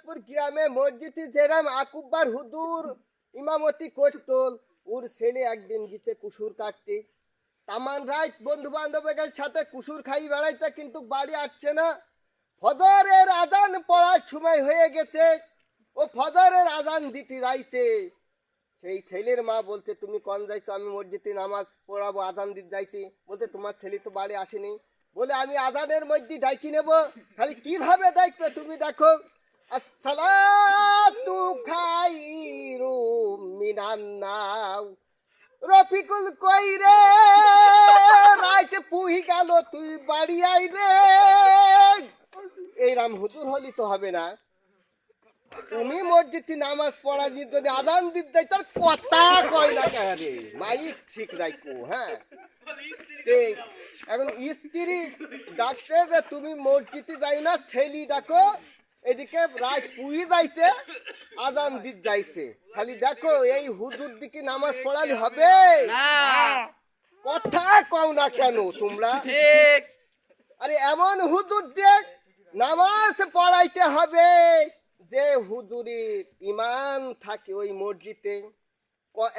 দিনাজপুর গ্রামে মসজিদে যেরাম আকুব্বার হুজুর ইমামতি করতো, ওর ছেলে একদিন গেছে কুসুর কাটতে। তামান রাত বন্ধু বান্ধবের সাথে কুসুর খাই বেড়াইতে, কিন্তু বাড়ি আসছে না। ফজরের আজান পড়ার সময় হয়ে গেছে, ও ফজরের আজান দিতে যাইছে। সেই ছেলের মা বলছে, তুমি কোন যাইছো? আমি মসজিদে নামাজ পড়াবো, আজান দিতে যাইছি। বলতে, তোমার ছেলে তো বাড়ি আসেনি। বলে, আমি আজানের মধ্যে ডাকি নেব। খালি কিভাবে দেখবে তুমি দেখো। আসসালাতু খায়রুম মিনান নাওম। রফিকুল কই রে, রাইতে পুহি গেল, তুই বাড়ি আই রে। এইরাম হুজুর হলি তো হবে না। তুমি মসজিদে নামাজ পড়া দিয়ে যদি আজান দিতে যাই, তার কথা কয় না কেন রে? মাইক ঠিক রাখো। হ্যাঁ, এখন স্ত্রী ডাকছে যে তুমি মসজিদে যাই না, ছেলি ডাকো। এদিকে রাত পুই যাইছে, আজান দিতে যাইছে। খালি দেখো, এই হুজুর দিকে নামাজ পড়ালে হবে? কথা কও না কেন তোমরা? আরে এমন হুজুর দিয়ে নামাজ পড়াইতে হবে যে হুজুরির ইমান থাকে ওই মসজিদে।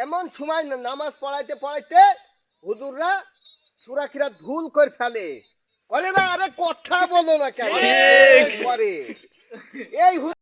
এমন সময় নামাজ পড়াইতে পড়াইতে হুজুররা সুরাখিরা ভুল করে ফেলে, করে না? আরে কথা বলো না কেন? করে এই